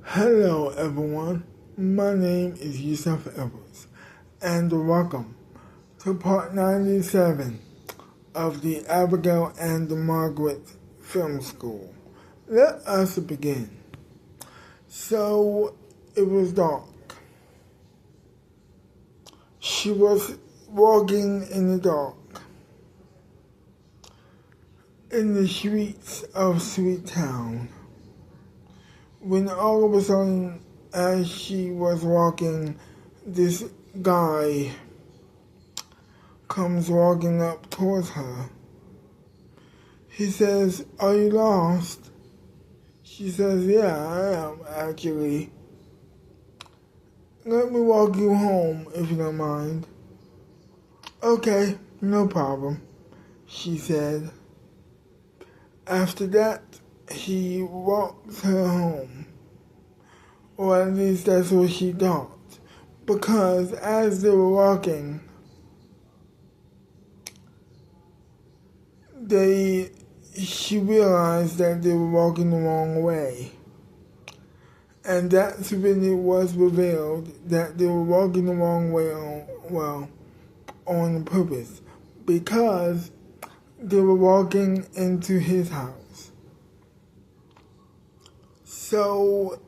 Hello everyone, my name is Yusuf Edwards, and welcome to part 97 of the Abigail and Margaret Film School. Let us begin. So, it was dark. She was walking in the dark in the streets of Sweet Town, when all of a sudden, as she was walking, this guy comes walking up towards her. He says, "Are you lost?" She says, "Yeah, I am, actually. Let me walk you home, if you don't mind." "Okay, no problem," she said. After that, he walked her home, or at least that's what she thought, because as they were walking, she realized that they were walking the wrong way. And that's when it was revealed that they were walking the wrong way on purpose, because they were walking into his house. So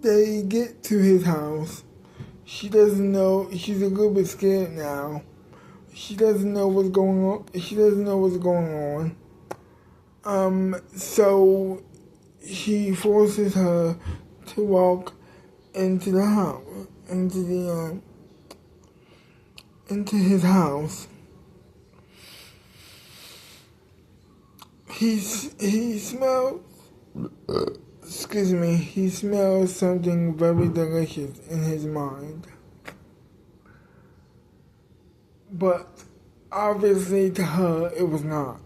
they get to his house. She doesn't know, she's a little bit scared now. She doesn't know what's going on. So he forces her to walk into the house, into his house. He smells something very delicious in his mind. But obviously to her it was not.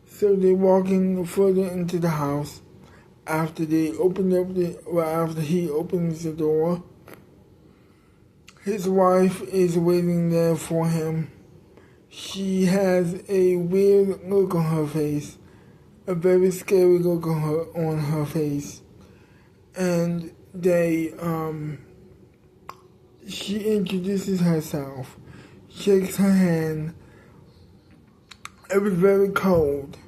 So they're walking further into the house. After he opens the door, his wife is waiting there for him. She has a weird look on her face, a very scary look on her face, and she introduces herself, shakes her hand. It was very cold.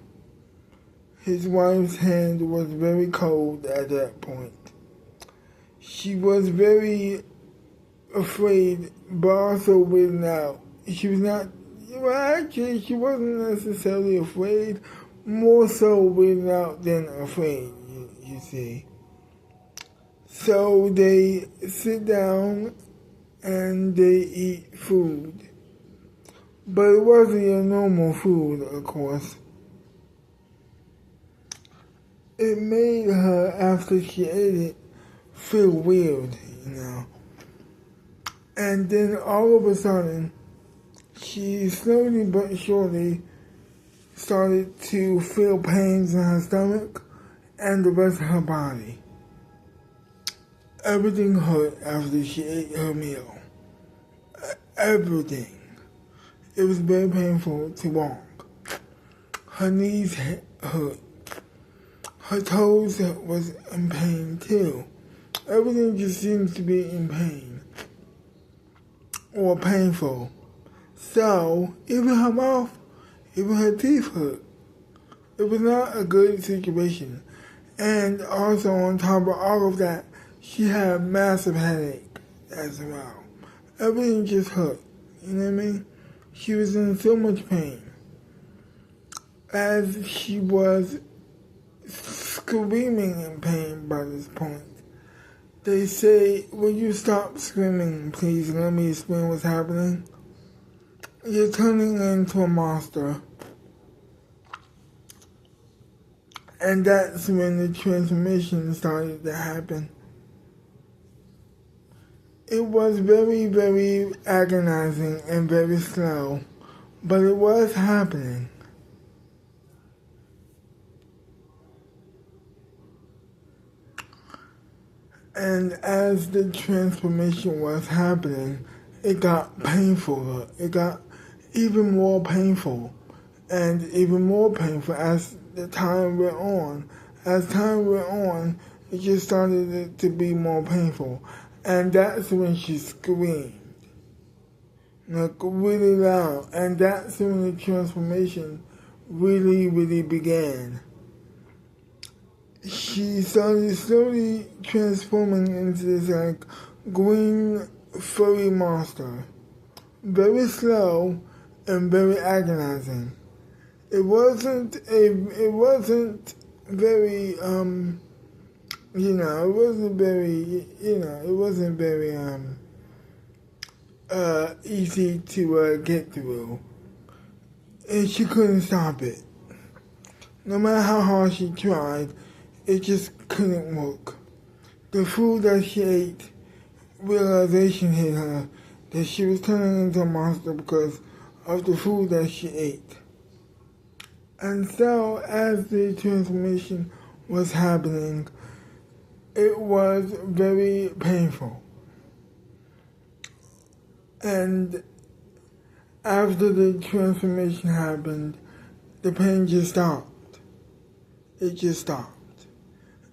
His wife's hand was very cold at that point. She was very afraid, but also weirded out. She wasn't necessarily afraid, more so weirded out than afraid, you see. So they sit down and they eat food. But it wasn't your normal food, of course. It made her, after she ate it, feel weird, And then all of a sudden, she slowly but surely started to feel pains in her stomach and the rest of her body. Everything hurt after she ate her meal. Everything. It was very painful to walk. Her knees hurt. Her toes was in pain too. Everything just seems to be in pain or painful. So even her mouth, even her teeth hurt. It was not a good situation. And also on top of all of that, she had a massive headache as well. Everything just hurt. You know what I mean? She was in so much pain. As she was screaming in pain by this point, they say, "Will you stop screaming, please? Let me explain what's happening. You're turning into a monster." And that's when the transformation started to happen. It was very, very agonizing and very slow, but it was happening. And as the transformation was happening, it got painful. It got even more painful and even more painful as time went on. As time went on, it just started to be more painful. And that's when she screamed. Like really loud. And that's when the transformation really began. She started slowly transforming into this like green furry monster. Very slow and very agonizing. It wasn't very it wasn't very easy to get through. And she couldn't stop it. No matter how hard she tried, it just couldn't work. The food that she ate, realization hit her that she was turning into a monster because of the food that she ate. And so, as the transformation was happening, it was very painful. And after the transformation happened, the pain just stopped. It just stopped.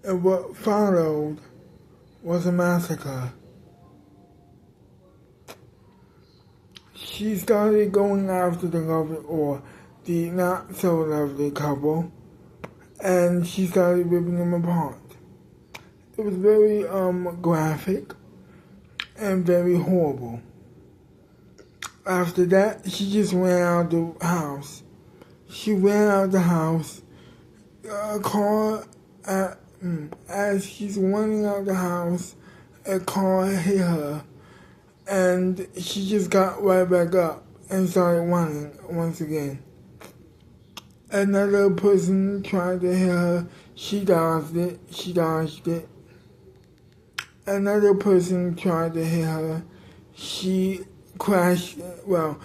And what followed was a massacre. She started going after the lovely or the not so lovely couple, and she started ripping them apart. It was very graphic and very horrible. After that, she just ran out the house. She ran out the house. A car, as she's running out the house, a car hit her, and she just got right back up and started running once again. Another person tried to hit her. She dodged it. Another person tried to hit her. She crashed. Well,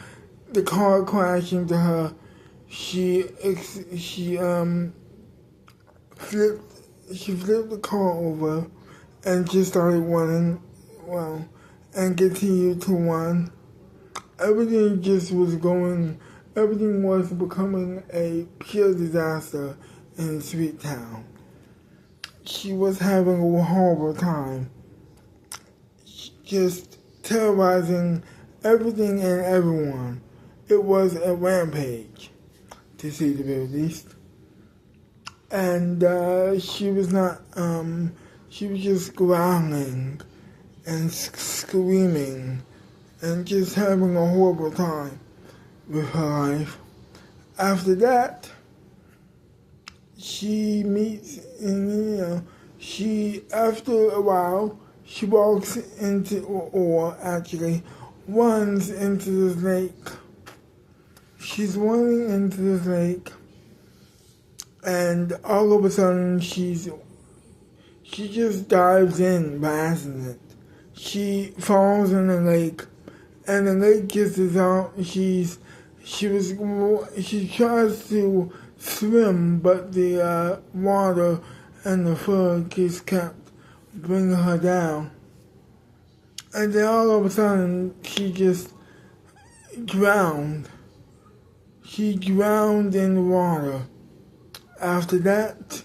the car crashed into her. She flipped the car over and just started running. Well, and continued to run. Everything was becoming a pure disaster in Sweet Town. She was having a horrible time, just terrorizing everything and everyone. It was a rampage, to say the very least. And she was just growling and screaming and just having a horrible time with her life. After that, she meets, and after a while, she walks into, or actually runs into this lake. She's running into this lake, and all of a sudden, she just dives in by accident. She falls in the lake, and the lake just is out. She tries to swim, but the water and the fur just kept bringing her down. And then all of a sudden, she just drowned. She drowned in the water. After that,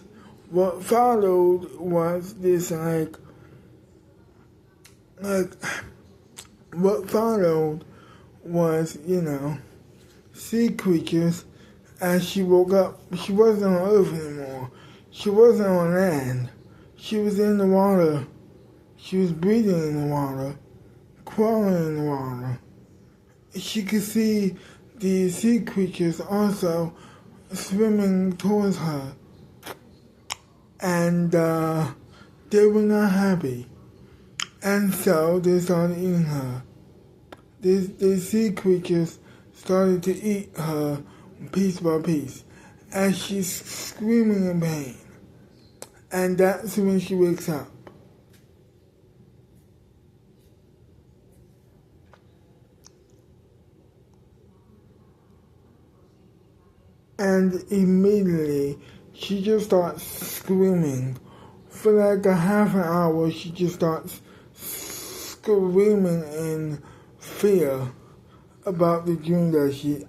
what followed was this what followed was, sea creatures. As she woke up, she wasn't on Earth anymore. She wasn't on land. She was in the water. She was breathing in the water, crawling in the water. She could see the sea creatures also swimming towards her. And they were not happy. And so they started eating her. The sea creatures started to eat her piece by piece as she's screaming in pain. And that's when she wakes up. And immediately, she just starts screaming. For like a half an hour, she just starts screaming in fear about the dream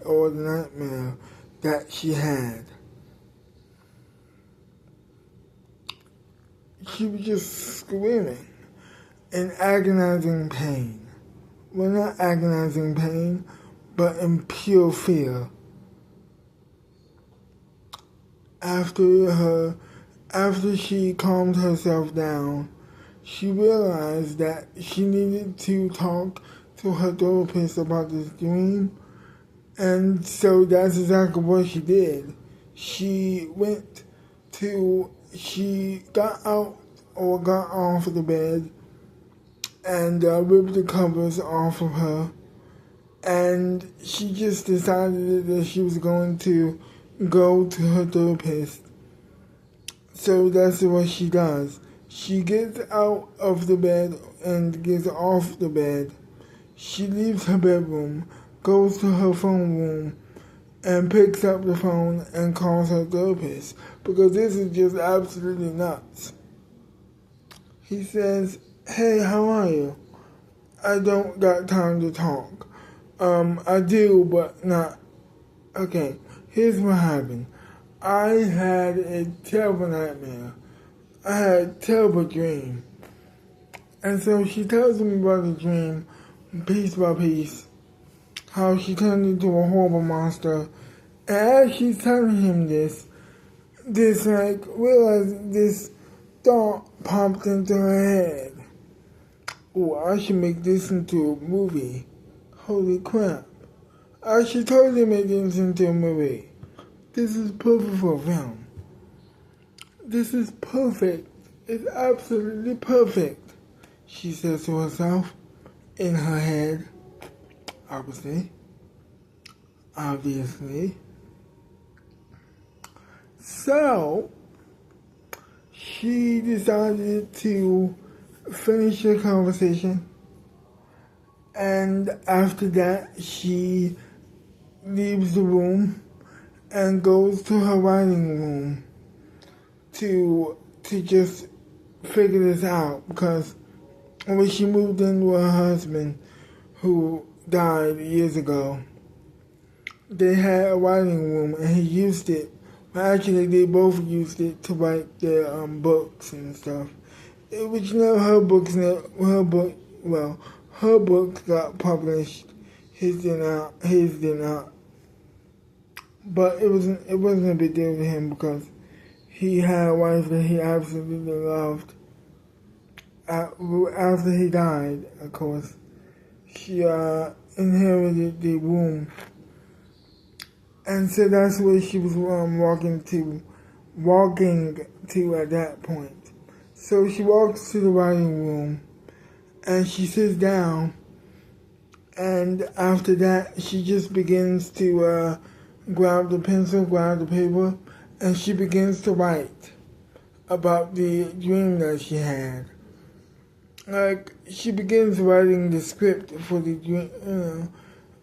or the nightmare that she had. she was just screaming in agonizing pain. Well, not agonizing pain, but in pure fear. After she calmed herself down, she realized that she needed to talk to her therapist about this dream, and so that's exactly what she did. She got off of the bed and ripped the covers off of her, and she just decided that she was going to go to her therapist. So that's what she does. She gets out of the bed and gets off the bed. She leaves her bedroom, goes to her phone room, and picks up the phone and calls her therapist, because this is just absolutely nuts. He says, "Hey, how are you? I don't got time to talk. I do, but not. Okay, here's what happened. I had a terrible nightmare. I had a terrible dream." And so she tells me about the dream, piece by piece, how she turned into a horrible monster. And as she's telling him this thought popped into her head. "Oh, I should make this into a movie. Holy crap. I should totally make this into a movie. This is perfect for a film. This is perfect. It's absolutely perfect," she says to herself in her head. Obviously. So, she decided to finish the conversation, and after that, she leaves the room and goes to her writing room to just figure this out, because when she moved in with her husband, who died years ago, they had a writing room and he used it. Well, actually, they both used it to write their books and stuff. Which her books got published. His did not. But it wasn't a big deal to him, because he had a wife that he absolutely loved. After he died, of course, she inherited the womb. And so that's where she was walking to at that point. So she walks to the writing room and she sits down, and after that she just begins to grab the pencil, grab the paper, and she begins to write about the dream that she had. Like, she begins writing the script for the dream,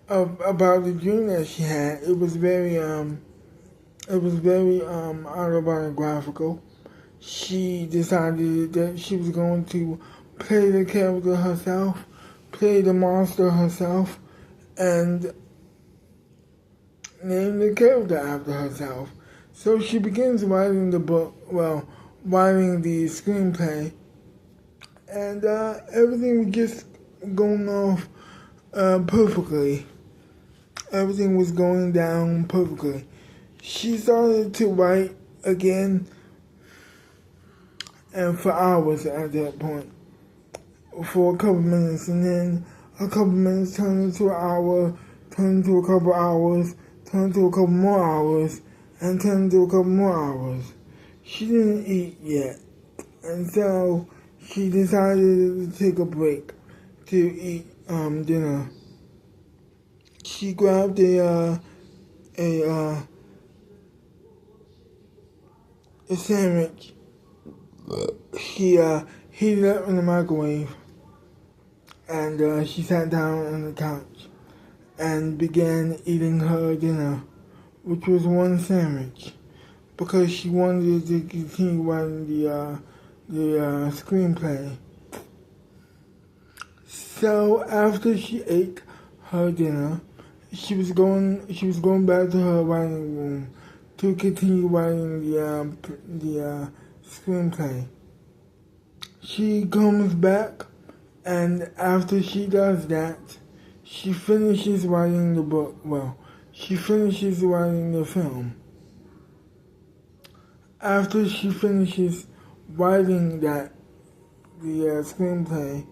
about the dream that she had. It was very autobiographical. She decided that she was going to play the character herself, play the monster herself, and name the character after herself. So she begins writing the screenplay, and everything was just going off perfectly. Everything was going down perfectly. She started to write again, and for hours at that point, for a couple minutes, and then a couple minutes turned into an hour, turned into a couple hours, turned into a couple more hours, and turned into a couple more hours. She didn't eat yet, and so she decided to take a break to eat dinner. She grabbed a sandwich. She heated it up in the microwave, and she sat down on the couch and began eating her dinner, which was one sandwich, because she wanted to continue writing the screenplay. So after she ate her dinner, she was going back to her writing room to continue writing the screenplay. she comes back, and after she does that, she finishes writing the book. Well, she finishes writing the film. After she finishes writing the screenplay,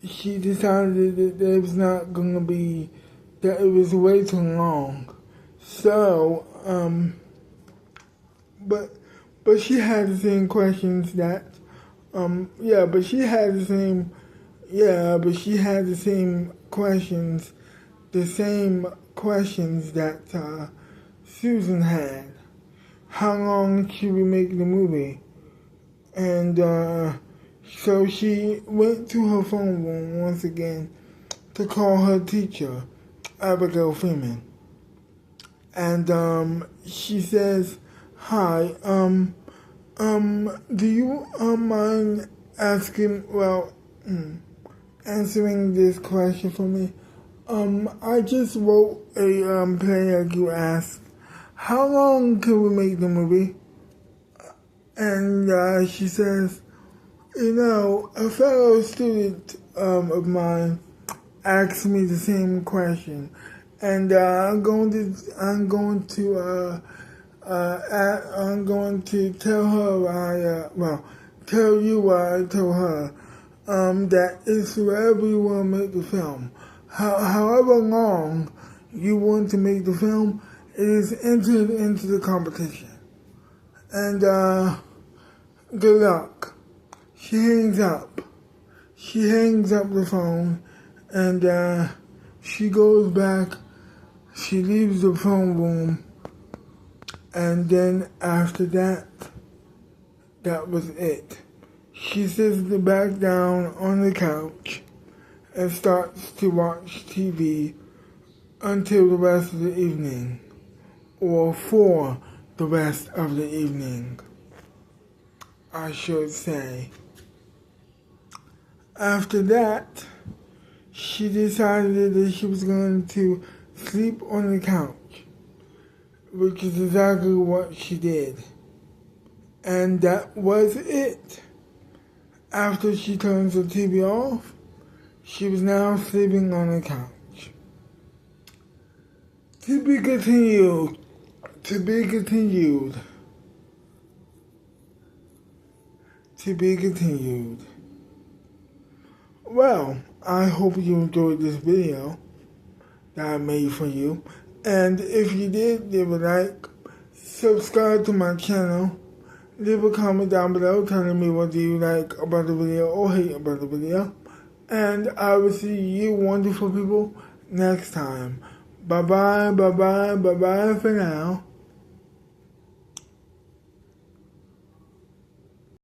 she decided that it was not going to be, that it was way too long. So, but she had the same questions that, but she had the same questions that Susan had. How long should we make the movie? And so she went to her phone room once again to call her teacher, Abigail Freeman. And she says, "Hi, do you mind answering this question for me? I just wrote a play like you asked. How long can we make the movie?" And she says, a fellow student of mine asked me the same question, and I'm going to tell her tell you what I told her. That it's wherever you want to make the film. However long you want to make the film, it is entered into the competition. And good luck. She hangs up. She hangs up the phone, and she goes back. She leaves the phone room, and then after that was it. She sits back down on the couch and starts to watch TV until the rest of the evening, or for the rest of the evening, I should say. After that, she decided that she was going to sleep on the couch, which is exactly what she did. And that was it. After she turns the TV off, she was now sleeping on the couch. To be continued. To be continued. To be continued. Well, I hope you enjoyed this video that I made for you. And if you did, leave a like, subscribe to my channel, leave a comment down below telling me what do you like about the video or hate about the video. And I will see you wonderful people next time. Bye-bye, bye-bye, bye-bye for now.